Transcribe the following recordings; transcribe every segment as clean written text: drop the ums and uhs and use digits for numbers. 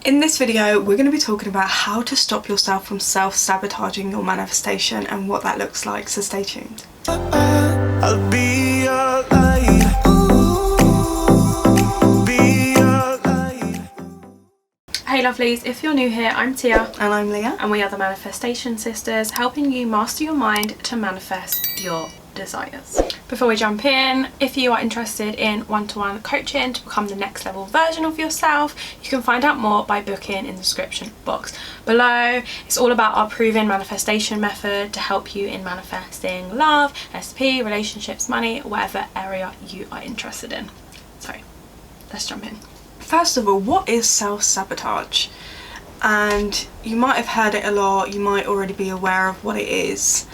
In this video, we're going to be talking about how to stop yourself from self-sabotaging your manifestation and what that looks like, so stay tuned. I'll be your light. Be your light. Hey lovelies, if you're new here, I'm Tia. And I'm Leah. And we are the Manifestation Sisters, helping you master your mind to manifest your desires. Before we jump in, if you are interested in one-to-one coaching to become the next level version of yourself, you can find out more by booking in the description box below. It's all about our proven manifestation method to help you in manifesting love, SP, relationships, money, whatever area you are interested in. So let's jump in. First of all, what is self-sabotage? And you might have heard it a lot, you might already be aware of what it is.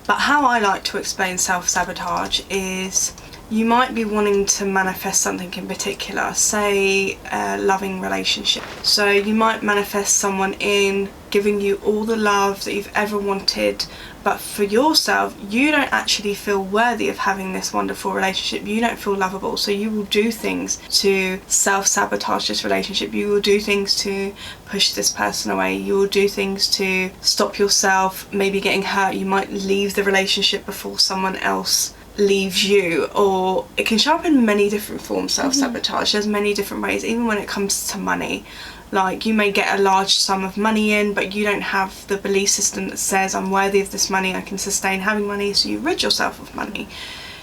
But how I like to explain self-sabotage is you might be wanting to manifest something in particular, say a loving relationship. So you might manifest someone in giving you all the love that you've ever wanted, but for yourself, you don't actually feel worthy of having this wonderful relationship. You don't feel lovable, so you will do things to self-sabotage this relationship. You will do things to push this person away. You will do things to stop yourself maybe getting hurt. You might leave the relationship before someone else leaves you, or it can show up in many different forms. Self-sabotage, there's many different ways, even when it comes to money. Like, you may get a large sum of money in, but you don't have the belief system that says I'm worthy of this money, I can sustain having money, so you rid yourself of money.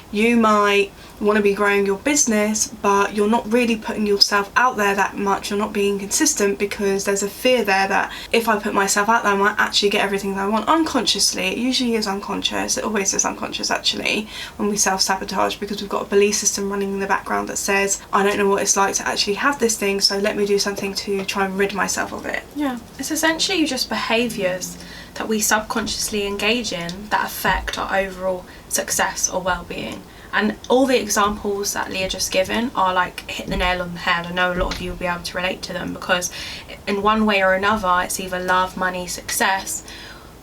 You might want to be growing your business, but you're not really putting yourself out there that much. You're not being consistent because there's a fear there that if I put myself out there, I might actually get everything that I want unconsciously. It usually is unconscious. It always is unconscious, actually, when we self-sabotage, because we've got a belief system running in the background that says I don't know what it's like to actually have this thing, so let me do something to try and rid myself of it. Yeah, it's essentially just behaviours that we subconsciously engage in that affect our overall success or well-being. And all the examples that Leah just given are like hit the nail on the head. I know a lot of you will be able to relate to them, because in one way or another it's either love, money, success.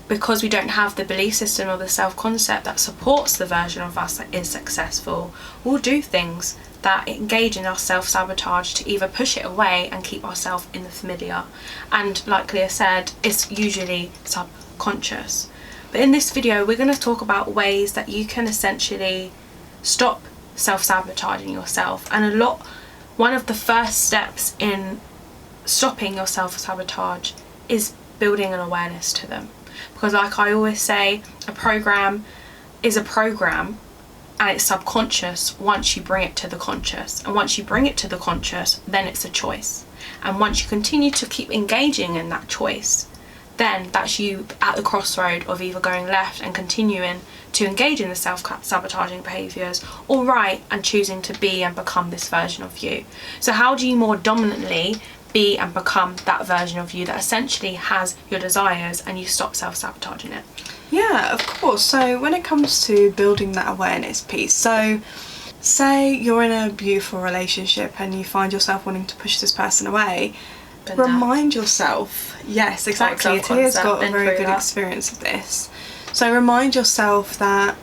Because we don't have the belief system or the self-concept that supports the version of us that is successful, we'll do things that engage in our self-sabotage to either push it away and keep ourselves in the familiar. And like Leah said, it's usually subconscious. But in this video we're going to talk about ways that you can essentially stop self-sabotaging yourself. And one of the first steps in stopping your self-sabotage is building an awareness to them. Because like I always say, a program is a program and it's subconscious once you bring it to the conscious. And once you bring it to the conscious, then it's a choice. And once you continue to keep engaging in that choice, then that's you at the crossroad of either going left and continuing to engage in the self-sabotaging behaviours, or right and choosing to be and become this version of you. So how do you more dominantly be and become that version of you that essentially has your desires, and you stop self-sabotaging it? Yeah, of course. So when it comes to building that awareness piece, so say you're in a beautiful relationship and you find yourself wanting to push this person away, remind yourself, yes, exactly, Tia's got a very good experience of this. So remind yourself that,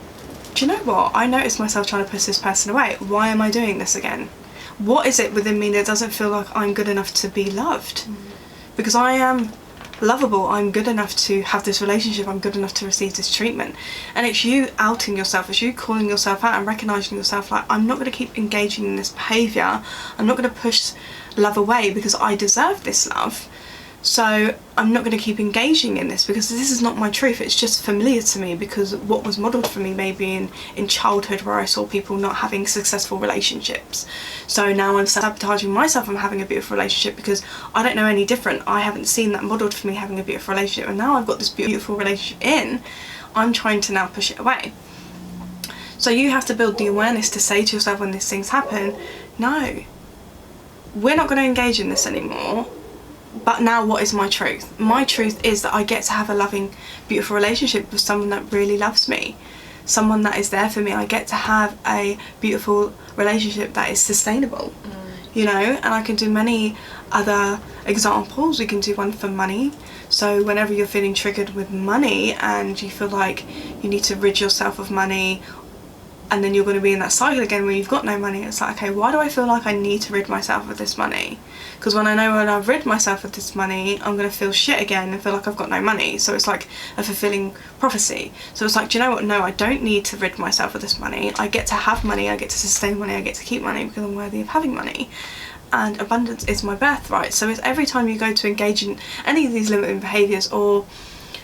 do you know what, I noticed myself trying to push this person away. Why am I doing this again? What is it within me that doesn't feel like I'm good enough to be loved? Because I am lovable, I'm good enough to have this relationship, I'm good enough to receive this treatment. And it's you outing yourself, it's you calling yourself out and recognising yourself like, I'm not going to keep engaging in this behaviour, I'm not going to push love away because I deserve this love. So I'm not going to keep engaging in this because this is not my truth. It's just familiar to me because what was modelled for me maybe in childhood, where I saw people not having successful relationships. So now I'm sabotaging myself from having a beautiful relationship because I don't know any different. I haven't seen that modelled for me having a beautiful relationship, and now I've got this beautiful relationship I'm trying to now push it away. So you have to build the awareness to say to yourself when these things happen, no, we're not going to engage in this anymore. But now what is my truth? My truth is that I get to have a loving, beautiful relationship with someone that really loves me. Someone that is there for me. I get to have a beautiful relationship that is sustainable. You know, and I can do many other examples. We can do one for money. So whenever you're feeling triggered with money and you feel like you need to rid yourself of money, and then you're going to be in that cycle again where you've got no money. It's like, okay, why do I feel like I need to rid myself of this money? Because when I know when I've rid myself of this money, I'm going to feel shit again and feel like I've got no money. So it's like a fulfilling prophecy. So it's like, do you know what? No, I don't need to rid myself of this money. I get to have money, I get to sustain money, I get to keep money because I'm worthy of having money. And abundance is my birthright. So it's every time you go to engage in any of these limiting behaviours, or,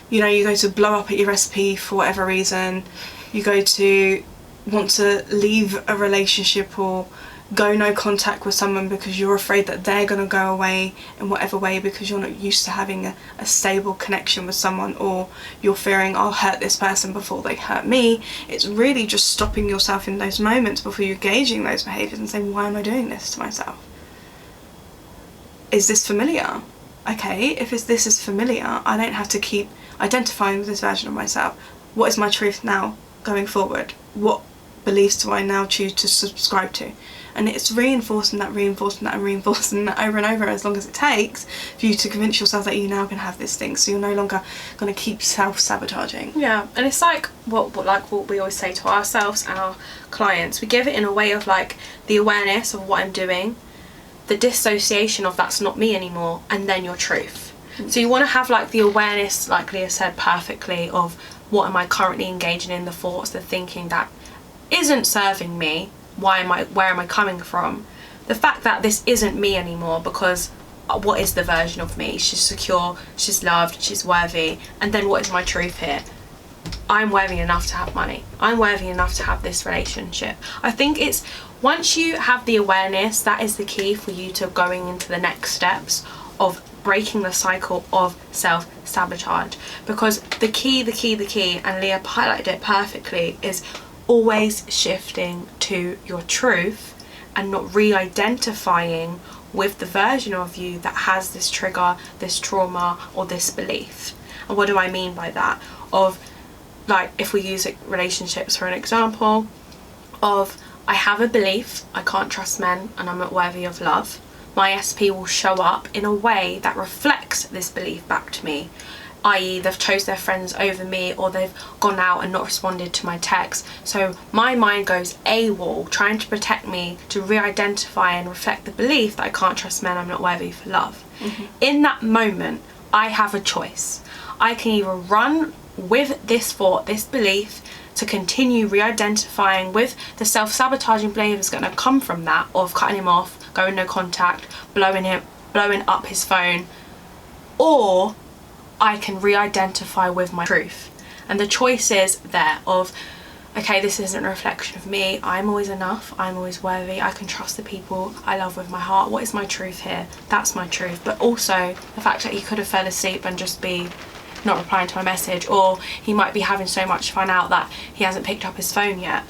you know, you go to blow up at your recipe for whatever reason, you go to want to leave a relationship or go no contact with someone because you're afraid that they're going to go away in whatever way because you're not used to having a stable connection with someone, or you're fearing I'll hurt this person before they hurt me. It's really just stopping yourself in those moments before you're gauging those behaviours and saying, why am I doing this to myself? Is this familiar? Okay, if this is familiar, I don't have to keep identifying with this version of myself. What is my truth now going forward? What beliefs do I now choose to subscribe to? And it's reinforcing that over and over as long as it takes for you to convince yourself that you now can have this thing, so you're no longer going to keep self-sabotaging. Yeah, and it's like what we always say to ourselves and our clients. We give it in a way of like the awareness of what I'm doing, the dissociation of that's not me anymore, and then your truth. So you want to have like the awareness, like Leah said perfectly, of what am I currently engaging in, the thoughts, the thinking that isn't serving me. Where am I coming from? The fact that this isn't me anymore, because what is the version of me? She's secure, she's loved, she's worthy. And then what is my truth here? I'm worthy enough to have money. I'm worthy enough to have this relationship. I think it's once you have the awareness, that is the key for you to going into the next steps of breaking the cycle of self-sabotage. Because the key, and Leah highlighted it perfectly, is always shifting to your truth and not re-identifying with the version of you that has this trigger, this trauma, or this belief. And what do I mean by that? Of, like, if we use relationships for an example, of I have a belief I can't trust men and I'm not worthy of love. My SP will show up in a way that reflects this belief back to me, i.e. they've chose their friends over me, or they've gone out and not responded to my text. So my mind goes AWOL, trying to protect me, to re-identify and reflect the belief that I can't trust men, I'm not worthy for love. In that moment, I have a choice. I can either run with this thought, this belief, to continue re-identifying with the self-sabotaging belief that's going to come from that, of cutting him off, going no contact, blowing up his phone, or I can re-identify with my truth. And the choice is there of, okay, this isn't a reflection of me, I'm always enough, I'm always worthy, I can trust the people I love with my heart. What is my truth here? That's my truth. But also the fact that he could have fell asleep and just be not replying to my message, or he might be having so much fun out that he hasn't picked up his phone yet.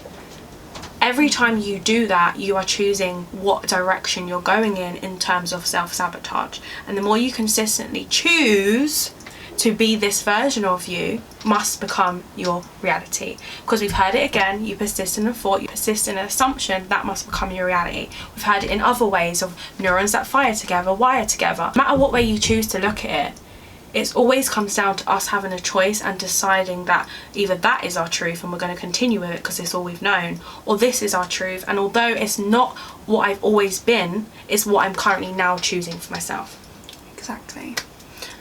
Every time you do that, you are choosing what direction you're going in terms of self-sabotage. And the more you consistently choose to be this version of you, must become your reality. Because we've heard it again, you persist in a thought, you persist in an assumption, that must become your reality. We've heard it in other ways of neurons that fire together, wire together. No matter what way you choose to look at it, it always comes down to us having a choice and deciding that either that is our truth and we're going to continue with it because it's all we've known, or this is our truth, and although it's not what I've always been, it's what I'm currently now choosing for myself. Exactly.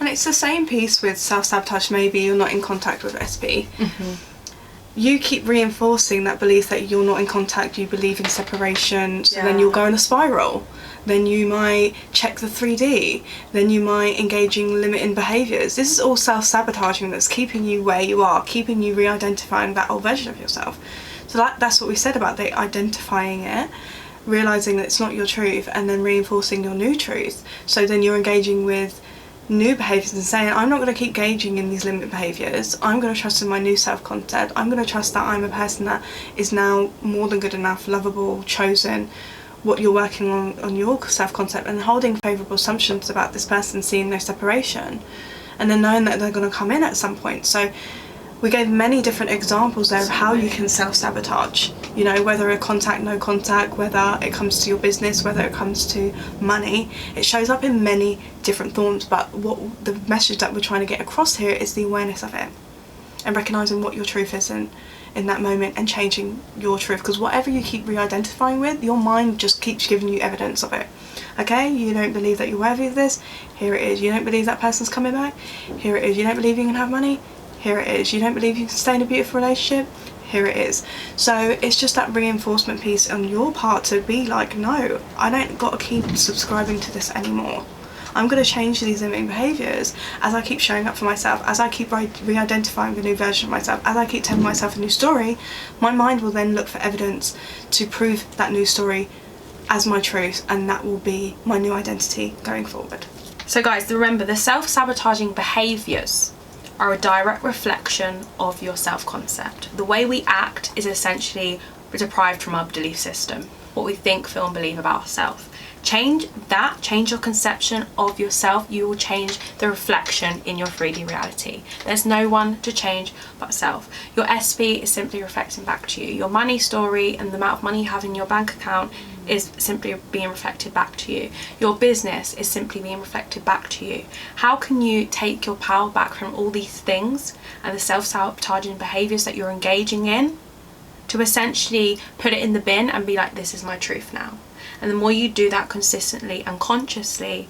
And it's the same piece with self-sabotage. Maybe you're not in contact with SP. You keep reinforcing that belief that you're not in contact, you believe in separation, so then you'll go in a spiral. Then you might check the 3D, then you might engage in limiting behaviours. This is all self-sabotaging that's keeping you where you are, keeping you re-identifying that old version of yourself. So that's what we said about the identifying it, realising that it's not your truth, and then reinforcing your new truth. So then you're engaging with new behaviours and saying, I'm not going to keep gauging in these limited behaviours, I'm going to trust in my new self-concept, I'm going to trust that I'm a person that is now more than good enough, lovable, chosen, what you're working on your self-concept, and holding favourable assumptions about this person, seeing no separation, and then knowing that they're going to come in at some point. So we gave many different examples there of how you can self-sabotage, you know, whether a contact, no contact, whether it comes to your business, whether it comes to money. It shows up in many different forms, but what the message that we're trying to get across here is the awareness of it and recognising what your truth is in in that moment and changing your truth, because whatever you keep re-identifying with, your mind just keeps giving you evidence of it. Okay, you don't believe that you're worthy of this, here it is. You don't believe that person's coming back, here it is. You don't believe you can have money, here it is. You don't believe you can stay in a beautiful relationship, here it is. So it's just that reinforcement piece on your part to be like, no, I don't got to keep subscribing to this anymore. I'm going to change these limiting behaviours as I keep showing up for myself, as I keep re-identifying the new version of myself, as I keep telling myself a new story. My mind will then look for evidence to prove that new story as my truth, and that will be my new identity going forward. So guys, remember, the self-sabotaging behaviours are a direct reflection of your self-concept. The way we act is essentially deprived from our belief system, what we think, feel and believe about ourselves. Change that, change your conception of yourself, you will change the reflection in your 3D reality. There's no one to change but self. Your SP is simply reflecting back to you. Your money story and the amount of money you have in your bank account is simply being reflected back to you. Your business is simply being reflected back to you. How can you take your power back from all these things and the self-sabotaging behaviours that you're engaging in to essentially put it in the bin and be like, this is my truth now? And the more you do that consistently and consciously,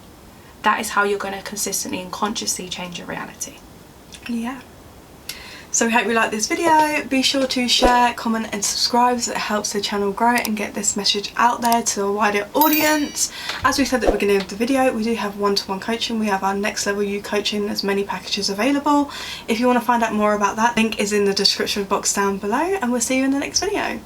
that is how you're going to consistently and consciously change your reality. Yeah. So we hope you like this video. Be sure to share, comment and subscribe, so it helps the channel grow and get this message out there to a wider audience. As we said at the beginning of the video, we do have one-to-one coaching. We have our Next Level You coaching. There's many packages available. If you want to find out more about that, link is in the description box down below, and we'll see you in the next video.